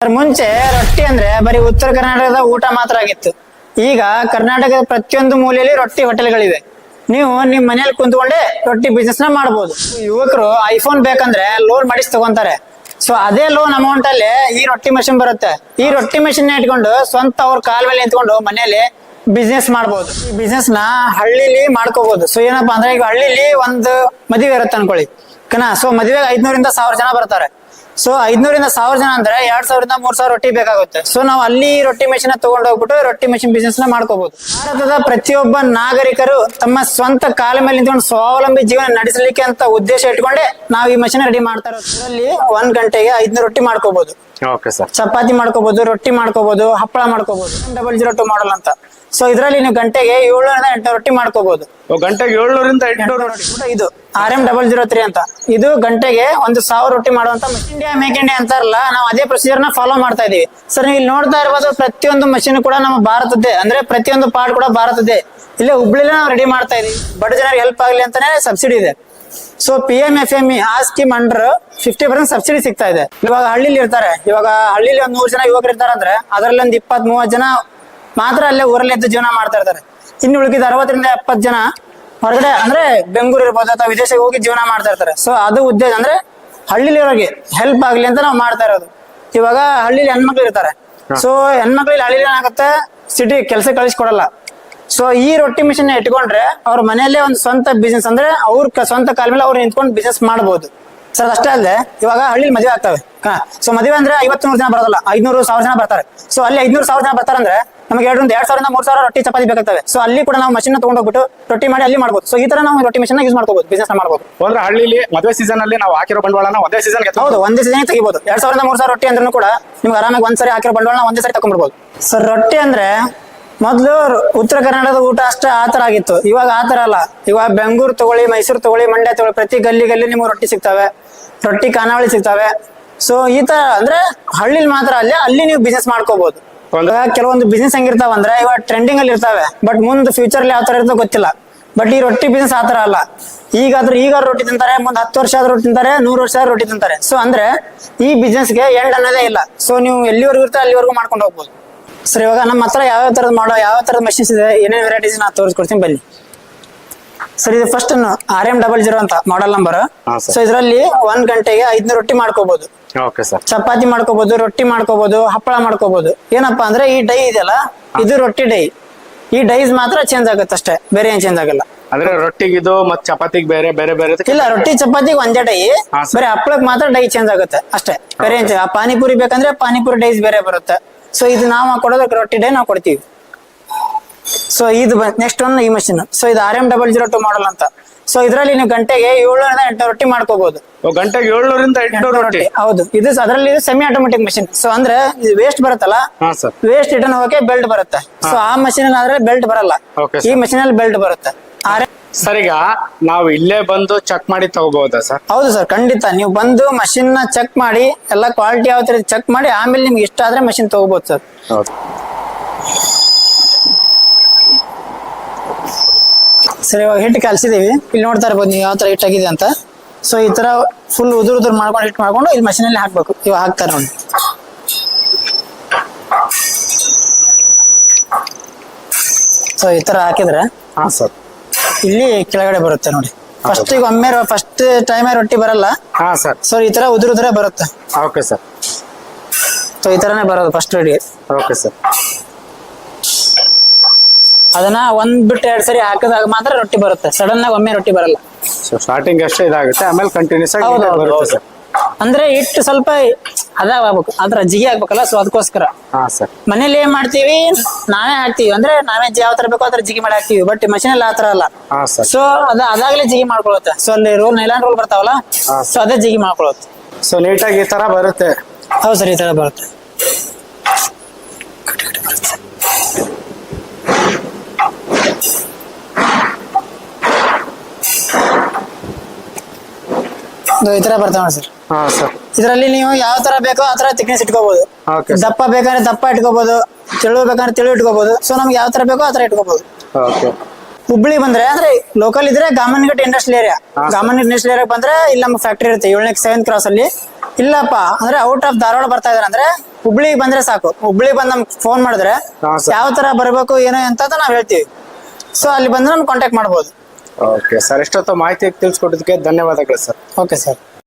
ಮುಂಚೆ ರೊಟ್ಟಿ ಅಂದ್ರೆ ಬರೀ ಉತ್ತರ ಕರ್ನಾಟಕದ ಊಟ ಮಾತ್ರ ಆಗಿತ್ತು. ಈಗ ಕರ್ನಾಟಕದ ಪ್ರತಿಯೊಂದು ಮೂಲೆಯಲ್ಲಿ ರೊಟ್ಟಿ ಹೋಟೆಲ್ಗಳಿವೆ. ನೀವು ನಿಮ್ ಮನೇಲಿ ಕುಂತ್ಕೊಂಡೆ ರೊಟ್ಟಿ ಬಿಸ್ನೆಸ್ ನ ಮಾಡಬಹುದು. ಯುವಕರು ಐಫೋನ್ ಬೇಕಂದ್ರೆ ಲೋನ್ ಮಾಡಿಸಿ ತಗೊಂತಾರೆ. ಸೊ ಅದೇ ಲೋನ್ ಅಮೌಂಟ್ ಅಲ್ಲಿ ಈ ರೊಟ್ಟಿ ಮಷಿನ್ ಬರುತ್ತೆ. ಈ ರೊಟ್ಟಿ ಮಷಿನ್ ಇಟ್ಕೊಂಡು ಸ್ವಂತ ಅವ್ರ ಕಾಲ್ ಮೇಲೆ ನಿಂತ್ಕೊಂಡು ಮನೇಲಿ ಬಿಸ್ನೆಸ್ ಮಾಡಬಹುದು. ಈ ಬಿಸ್ನೆಸ್ ನ ಹಳ್ಳಿಲಿ ಮಾಡ್ಕೋಬಹುದು. ಸೊ ಏನಪ್ಪಾ ಅಂದ್ರೆ ಈಗ ಹಳ್ಳಿಲಿ ಒಂದು ಮದುವೆ ಇರುತ್ತೆ ಅನ್ಕೊಳ್ಳಿ ಕನಾ. ಸೊ ಮದುವೆಗೆ 500 ರಿಂದ 1000 ಜನ ಬರ್ತಾರೆ. ಸೊ 500 ರಿಂದ 1000 ಜನ ಅಂದ್ರೆ 2000 ರಿಂದ 3000 ರೊಟ್ಟಿ ಬೇಕಾಗುತ್ತೆ. ಸೊ ನಾವು ಅಲ್ಲಿ ರೊಟ್ಟಿ ಮೆಷಿನ್ ತಗೊಂಡು ಹೋಗ್ಬಿಟ್ಟು ರೊಟ್ಟಿ ಮೆಷಿನ್ ಬಿಸ್ನೆಸ್ ನ ಮಾಡ್ಕೋಬಹುದು. ಭಾರತದ ಪ್ರತಿಯೊಬ್ಬ ನಾಗರಿಕರು ತಮ್ಮ ಸ್ವಂತ ಕಾಲ ಮೇಲೆ ನಿಂತ್ಕೊಂಡು ಸ್ವಾವಲಂಬಿ ಜೀವನ ನಡೆಸಲಿಕ್ಕೆ ಅಂತ ಉದ್ದೇಶ ಇಟ್ಕೊಂಡೆ ನಾವು ಈ ಮಷಿನ್ ರೆಡಿ ಮಾಡ್ತಾ ಇರೋದು. ಇದರಲ್ಲಿ 1 ಗಂಟೆಗೆ 500 ರೊಟ್ಟಿ ಮಾಡ್ಕೋಬಹುದು. ಚಪಾತಿ ಮಾಡ್ಕೋಬಹುದು, ರೊಟ್ಟಿ ಮಾಡ್ಕೋಬಹುದು, ಹಪ್ಪಳ ಮಾಡ್ಕೋಬಹುದು. 002 ಮಾಡಲ್ ಅಂತ. ಸೊ ಇದರಲ್ಲಿ ನೀವು ಗಂಟೆಗೆ 700 ರಿಂದ 800 ರೊಟ್ಟಿ ಮಾಡ್ಕೋಬಹುದು. ಗಂಟೆಗೆ 700 ರಿಂದ 800 ರೊಟ್ಟಿ. ಇದು RM003 ಅಂತ. ಇದು ಗಂಟೆಗೆ 1000 ರೊಟ್ಟಿ ಮಾಡುವಂತ ಇಂಡಿಯಾ ಮೇಕ್ ಇಂಡಿಯಾ ಅಂತಾರಲ್ಲ, ನಾವು ಅದೇ ಪ್ರೊಸೀಜರ್ ನ ಫಾಲೋ ಮಾಡ್ತಾ ಇದೀವಿ. ಸರ್ ನೀವು ಇಲ್ಲಿ ನೋಡ್ತಾ ಇರ್ಬೋದು, ಪ್ರತಿಯೊಂದು ಮಷಿನ್ ಕೂಡ ನಮ್ಮ ಭಾರತದ್ದೇ. ಅಂದ್ರೆ ಪ್ರತಿಯೊಂದು ಪಾರ್ಟ್ ಕೂಡ ಭಾರತದ್ದೇ. ಇಲ್ಲೇ ಹುಬ್ಳಿಲೇ ನಾವು ರೆಡಿ ಮಾಡ್ತಾ ಇದೀವಿ. ಬಡ ಜನರಿಗೆ ಹೆಲ್ಪ್ ಆಗ್ಲಿ ಅಂತಾನೆ ಸಬ್ಸಿಡಿ ಇದೆ. ಸೊ PMFME ಆ ಸ್ಕೀಮ್ ಅಂಡರ್ 50% ಸಬ್ಸಿಡಿ ಸಿಗ್ತಾ ಇದೆ. ಇವಾಗ ಹಳ್ಳಿಲಿ ಇರ್ತಾರೆ. ಇವಾಗ ಹಳ್ಳಿಲಿ 100 ಜನ ಯುವಕರು ಇರ್ತಾರೆ ಅಂದ್ರೆ ಅದರಲ್ಲಿ ಒಂದು 20-30 ಜನ ಮಾತ್ರ ಅಲ್ಲೇ ಊರಲ್ಲಿ ಎದ್ದು ಜೀವನ ಮಾಡ್ತಾ ಇರ್ತಾರೆ. ಇನ್ನು ಉಳಿದ 60 ರಿಂದ 70 ಜನ ಹೊರಗಡೆ ಅಂದ್ರೆ ಬೆಂಗಳೂರು ಇರ್ಬೋದು ಅಥವಾ ವಿದೇಶಕ್ಕೆ ಹೋಗಿ ಜೀವನ ಮಾಡ್ತಾ ಇರ್ತಾರೆ. ಸೊ ಅದು ಉದ್ದೇಶ ಅಂದ್ರೆ ಹಳ್ಳಿಲಿರೋರಿಗೆ ಹೆಲ್ಪ್ ಆಗ್ಲಿ ಅಂತ ನಾವು ಮಾಡ್ತಾ ಇರೋದು. ಇವಾಗ ಹಳ್ಳಿಲಿ ಹೆಣ್ಮಕ್ಳು ಇರ್ತಾರೆ. ಸೊ ಹೆಣ್ಮಕ್ಳಿಗೆ ಹಳ್ಳಿಲಿ ಏನಾಗುತ್ತೆ, ಸಿಟಿ ಕೆಲಸ ಕಳಿಸ್ಕೊಡಲ್ಲ. ಸೊ ಈ ರೊಟ್ಟಿ ಮಿಷಿನ್ ಇಟ್ಕೊಂಡ್ರೆ ಅವ್ರ ಮನೆಯಲ್ಲೇ ಒಂದು ಸ್ವಂತ ಬಿಸ್ನೆಸ್ ಅಂದ್ರೆ ಅವ್ರ ಸ್ವಂತ ಕಾಲ ಮೇಲೆ ಅವ್ರು ನಿಂತ್ಕೊಂಡು ಬಿಸ್ನೆಸ್ ಮಾಡಬಹುದು. ಸರ್ ಅಷ್ಟೇ ಅಲ್ಲದೆ ಇವಾಗ ಹಳ್ಳಿಲಿ ಮದುವೆ ಆಗ್ತವೆ. ಸೊ ಮದುವೆ ಅಂದ್ರೆ 50-100 ಜನ ಬರೋದಲ್ಲ, 500-1000 ಜನ ಬರ್ತಾರೆ. ಸೊ ಅಲ್ಲಿ 500-1000 ಜನ ಬರ್ತಾರೆ ಅಂದ್ರೆ ನಮಗೆ 2000 ರಿಂದ 3000 ರೊಟ್ಟಿ ಚಪಾತಿ ಬೇಕಾಗ್ತವೆ. ಸೊ ಅಲ್ಲಿ ಕೂಡ ನಾವು ಮಷಿನ್ ತಗೊಂಡು ಹೋಗ್ಬಿಟ್ಟು ರೊಟ್ಟಿ ಮಾಡಿ ಅಲ್ಲಿ ಮಾಡ್ಬೋದು. ಸೊ ಈ ತರ ನಾವು ರೊಟ್ಟಿ ಮಷಿನ್ ಯೂಸ್ ಮಾಡ್ಕೋಬಹುದು, ಬಿಸ್ನೆಸ್ ಮಾಡಬಹುದು. ಅಂದ್ರೆ ಹಳ್ಳಿಲಿ ಮದುವೆ ಸೀಸನ್ ಅಲ್ಲಿ ನಾವು ಹಾಕಿರೋ ಬಂಡವಾಳನ ಒಂದೇ ಸೀಸನ್ ಹೌದು, ಒಂದೇ ಸೀಸನ್ ತೆಗಿಬಹುದು. 2000 ರಿಂದ 3000 ರೊಟ್ಟಿ ಅಂದ್ರೂ ಕೂಡ ನಿಮ್ಗೆ ಆರಾಮಾಗಿ ಒಂದ್ಸರಿ ಹಾಕಿರೋ ಬಂಡವಾಳ ಒಂದೇ ಸರಿ ತಗೊಂಡ್ಬಿಡ್ಬೋದು. ಸರ್ ರೊಟ್ಟಿ ಅಂದ್ರೆ ಮೊದ್ಲು ಉತ್ತರ ಕರ್ನಾಟಕದ ಊಟ ಅಷ್ಟೇ ಆತರ ಆಗಿತ್ತು. ಇವಾಗ ಆತರ ಅಲ್ಲ. ಇವಾಗ ಬೆಂಗಳೂರು ತಗೊಳ್ಳಿ, ಮೈಸೂರು ತಗೊಳ್ಳಿ, ಮಂಡ್ಯ ತಗೊಳ್ಳಿ, ಪ್ರತಿ ಗಲ್ಲಿ ನಿಮ್ಗೆ ರೊಟ್ಟಿ ಸಿಗ್ತವೆ, ರೊಟ್ಟಿ ಖಾನಾವಳಿ ಸಿಗ್ತವೆ. ಸೊ ಈ ತರ ಅಂದ್ರೆ ಹಳ್ಳಿಲಿ ಮಾತ್ರ ಅಲ್ಲಿ ನೀವು ಬಿಸ್ನೆಸ್ ಮಾಡ್ಕೋಬಹುದು. ಕೆಲವೊಂದು ಬಿಸ್ನೆಸ್ ಹೆಂಗಿರ್ತಾವ ಅಂದ್ರೆ ಇವಾಗ ಟ್ರೆಂಡಿಂಗ್ ಅಲ್ಲಿ ಇರ್ತಾವೆ, ಬಟ್ ಮುಂದೆ ಫ್ಯೂಚರ್ ಅಲ್ಲಿ ಯಾವ ತರ ಇರ್ತೋ ಗೊತ್ತಿಲ್ಲ. ಬಟ್ ಈ ರೊಟ್ಟಿ ಬಿಸ್ನೆಸ್ ಆತರ ಅಲ್ಲ. ಈಗ ರೊಟ್ಟಿ ತಿಂತಾರೆ, ಮುಂದೆ 10 ವರ್ಷ ಆದ್ರೂ ರೊಟ್ಟಿ ತಿಂತಾರೆ, 100 ವರ್ಷ ಆದ್ರೂ ರೊಟ್ಟಿ ತಿಂತಾರೆ. ಸೊ ಅಂದ್ರೆ ಈ ಬಿಸ್ನೆಸ್ಗೆ ಎಂಡ್ ಅನ್ನೋದೇ ಇಲ್ಲ. ಸೊ ನೀವು ಎಲ್ಲಿವರೆಗೂ ಇರ್ತಾರೆ ಅಲ್ಲಿವರೆಗೂ ಮಾಡ್ಕೊಂಡು ಹೋಗ್ಬೋದು. ಸರ್ ಇವಾಗ ನಮ್ಮ ಹತ್ರ ಯಾವ ತರದ ಮಷಿನ್ಸ್ ಇದೆ, ಏನೇನು ವೆರೈಟೀಸ್ ನಾ ತೋರಿಸ್ಕೊಡ್ತೀನಿ ಬನ್ನಿ. ಸರ್ ಇದು ಫಸ್ಟ್ RM003 ಅಂತ ಮಾಡೆಲ್ ನಂಬರ್. ಸೊ ಇದರಲ್ಲಿ 1 ಗಂಟೆಗೆ 500 ರೊಟ್ಟಿ ಮಾಡ್ಕೋಬಹುದು. ಚಪಾತಿ ಮಾಡ್ಕೋಬಹುದು, ರೊಟ್ಟಿ ಮಾಡ್ಕೋಬಹುದು, ಹಪ್ಪಳ ಮಾಡ್ಕೋಬಹುದು. ಏನಪ್ಪಾ ಅಂದ್ರೆ ಈ ಡೈ ಇದೆಯಲ್ಲ, ಇದು ರೊಟ್ಟಿ ಡೈ. ಈ ಡೈಸ್ ಮಾತ್ರ ಚೇಂಜ್ ಆಗುತ್ತೆ ಅಷ್ಟೇ, ಬೇರೆ ಏನ್ ಚೇಂಜ್ ಆಗಲ್ಲ. ಅಂದ್ರೆ ರೊಟ್ಟಿಗಿದು ಮತ್ತೆ ಚಪಾತಿಗೆ ಬೇರೆ ಬೇರೆ ಬೇರೆ ಇಲ್ಲ, ರೊಟ್ಟಿ ಚಪಾತಿಗೆ ಒಂದೇ ಡೈ, ಬರೀ ಹಪ್ಪಳಕ್ಕೆ ಮಾತ್ರ ಡೈ ಚೇಂಜ್ ಆಗುತ್ತೆ ಅಷ್ಟೇ, ಬೇರೆ ಏನ್ ಚೇಂಜ್. ಪಾನಿಪುರಿ ಬೇಕಂದ್ರೆ ಪಾನಿಪುರಿ ಡೈಸ್ ಬೇರೆ ಬರುತ್ತೆ. ಸೊ ಇದು ನಾವು ಕೊಡೋದಕ್ಕೆ ರೊಟ್ಟಿ ಡೈ ನಾವು ಕೊಡ್ತೀವಿ. ಸೊ ಇದು ನೆಕ್ಸ್ಟ್ ಒನ್ ಈ ಮಷಿನ್. ಸೊ ಇದು RM002 ಮಾಡಲ್ ಅಂತ. ಸೊ ಇದರಲ್ಲಿ ನೀವು ಗಂಟೆಗೆ 700 ರಿಂದ 800 ರೊಟ್ಟಿ ಮಾಡ್ಕೋಬಹುದು. ಗಂಟೆಗೆ 700 ರಿಂದ 800 ರೊಟ್ಟಿ. ಹೌದು, ಇದು ಅದರಲ್ಲಿ ಸೆಮಿ ಆಟೋಮೆಟಿಕ್ ಮಷಿನ್. ಸೊ ಅಂದ್ರೆ ವೇಸ್ಟ್ ಬರುತ್ತಲ್ಲ, ವೇಸ್ಟ್ ರಿಟರ್ನ್ ಹೋಗಕ್ಕೆ ಬೆಲ್ಟ್ ಬರುತ್ತೆ. ಸೊ ಆ ಮಷಿನ್ ಆದ್ರೆ ಬೆಲ್ಟ್ ಬರಲ್ಲ, ಈ ಮಷಿನ್ ಅಲ್ಲಿ ಬೆಲ್ಟ್ ಬರುತ್ತೆ. ಸರ್ ಈಗ ನಾವು ಇಲ್ಲೇ ಬಂದು ಚೆಕ್ ಮಾಡಿ ತಗೋಬಹುದಾ ಸರ್? ಹೌದು ಸರ್, ಖಂಡಿತ. ನೀವು ಬಂದು ಮಷಿನ್ ನ ಚೆಕ್ ಮಾಡಿ, ಎಲ್ಲ ಕ್ವಾಲಿಟಿ ಯಾವ ತರ ಚೆಕ್ ಮಾಡಿ, ಆಮೇಲೆ ನಿಮ್ಗೆ ಇಷ್ಟ ಆದ್ರೆ ಮಷಿನ್ ತಗೋಬಹುದು ಸರ್. ಸರಿ, ಇವಾಗ ಹಿಟ್ ಕಲ್ಸಿದೀವಿ. ಇಲ್ಲಿ ನೋಡ್ತಾ ಇರ್ಬೋದು ನೀವು ಯಾವ ತರ ಹಿಟ್ ಆಗಿದೆ ಅಂತ. ಸೊ ಈ ತರ ಫುಲ್ ಉದುರು ಮಾಡ್ಕೊಂಡು ಹಿಟ್ ಮಾಡ್ಕೊಂಡು ಇಲ್ಲಿ ಮಷಿನ್ ಅಲ್ಲಿ ಹಾಕ್ಬೇಕು. ಇವಾಗ ಹಾಕ್ತಾರೆ ನೋಡಿ. ಸೊ ಈ ತರ ಹಾಕಿದ್ರೆ ಇಲ್ಲಿ ಕೆಳಗಡೆ ಬರುತ್ತೆ ನೋಡಿ. ಫಸ್ಟ್ ಟೈಮ್ ರೊಟ್ಟಿ ಬರಲ್ಲ. ಸೊ ಈ ತರ ಉದುರು ಬರುತ್ತೆ. Okay sir. ಸೊ ಈ ತರನೇ ಬರೋದು ಫಸ್ಟ್ ರೆಡಿ. Okay sir. ಅದನ್ನ 1 ಬಿಟ್ಟು 2 ಸರಿ ಹಾಕಿದಾಗ ಮಾತ್ರ ರೊಟ್ಟಿ ಬರುತ್ತೆ. ಸಡನ್ ಆಗಿ ಒಮ್ಮೆ ರೊಟ್ಟಿ ಬರಲ್ಲ. ಸೊ ಸ್ಟಾರ್ಟಿಂಗ್ ಅಷ್ಟೇ ಇದಾಗುತ್ತೆ, ಆಮೇಲೆ ಕಂಟಿನ್ಯೂಸ್ ಆಗಿ ಬರುತ್ತೆ ಸರ್. ಅಂದ್ರೆ ಹಿಟ್ಟು ಸ್ವಲ್ಪ ಅದಾಗಬೇಕು, ಅದ್ರ ಜಿಗಿ ಆಗ್ಬೇಕಲ್ಲ. ಸೊ ಅದಕ್ಕೋಸ್ಕರ ಮನೇಲಿ ಏನ್ ಮಾಡ್ತೀವಿ, ನಾವೇ ಹಾಕ್ತಿವಿ. ಅಂದ್ರೆ ನಾವೇ ಯಾವ ತರ ಬೇಕೋ ಅದ್ರ ಜಿಗಿ ಮಾಡಿ ಹಾಕ್ತಿವಿ. ಬಟ್ ಮಷೀನ್ ಅಲ್ಲಿ ಆತರ ಅಲ್ಲ. ಸೊ ಅದಾಗ್ಲೇ ಜಿಗಿ ಮಾಡ್ಕೊಳುತ್ತೆ. ಸೊ ಅಲ್ಲಿ ನೈಲಾನ್ ರೋಲ್ ಬರ್ತಾವಲ್ಲ, ಸೊ ಅದೇ ಜಿಗಿ ಮಾಡ್ಕೊಳುತ್ತೆ. ಸೊ ನೀಟಾಗಿ ಈ ತರ ಬರುತ್ತೆ. ಹೌದು ಸರ್, ಈ ತರ ಬರುತ್ತೆ. ಈ ತರ ಬರ್ತಾವ ಸರ್. ಇದರಲ್ಲಿ ನೀವು ಯಾವ ತರ ಬೇಕೋ ಆ ತರ ಥಿಕ್ನೆಸ್ ಇಟ್ಕೋಬಹುದು. ದಪ್ಪ ಬೇಕಾದ್ರೆ ದಪ್ಪ ಇಟ್ಕೋಬಹುದು, ತೆಳು ಬೇಕಾದ್ರೆ ತೆಳು ಇಟ್ಕೋಬಹುದು. ಸೊ ನಮ್ಗೆ ಯಾವ ತರ ಬೇಕೋ ಆ ತರ ಇಟ್ಕೋಬಹುದು. ಹುಬ್ಳಿ ಬಂದ್ರೆ ಅಂದ್ರೆ ಲೋಕಲ್ ಇದ್ರೆ ಗಾಮನ್ಘಟ್ ಇಂಡಸ್ಟ್ರಿಯಲ್ ಏರಿಯಾ. ಗಾಮನ್ಘಟ್ ಇಂಡಸ್ಟ್ರಿಯಲ್ ಏರಿಯಾ ಬಂದ್ರೆ ಇಲ್ಲಿ ನಮ್ಮ ಫ್ಯಾಕ್ಟರಿ ಇರುತ್ತೆ 7ನೇ 7th ಕ್ರಾಸ್ ಅಲ್ಲಿ. ಇಲ್ಲಪ್ಪ ಅಂದ್ರೆ ಔಟ್ ಆಫ್ ಧಾರವಾಡ ಬರ್ತಾ ಇದಾರೆ ಅಂದ್ರೆ ಹುಬ್ಳಿಗೆ ಬಂದ್ರೆ ಸಾಕು. ಹುಬ್ಳಿಗೆ ಬಂದ್ ನಮ್ಗೆ ಫೋನ್ ಮಾಡಿದ್ರೆ ಹಾ, sir. ಯಾವ ತರ ಬರ್ಬೇಕು ಏನು ಅಂತ ನಾವ್ ಹೇಳ್ತೀವಿ. ಸೊ ಅಲ್ಲಿ ಬಂದ್ರೆ ನಮ್ಗೆ ಕಾಂಟ್ಯಾಕ್ಟ್ ಮಾಡ್ಬೋದು. ಓಕೆ ಸರ್, ಎಷ್ಟೊತ್ತು ಮಾಹಿತಿ ತಿಳಿಸ್ಕೊಟ್ಟಿದ್ದಕ್ಕೆ ಧನ್ಯವಾದಗಳು ಸರ್. Okay sir.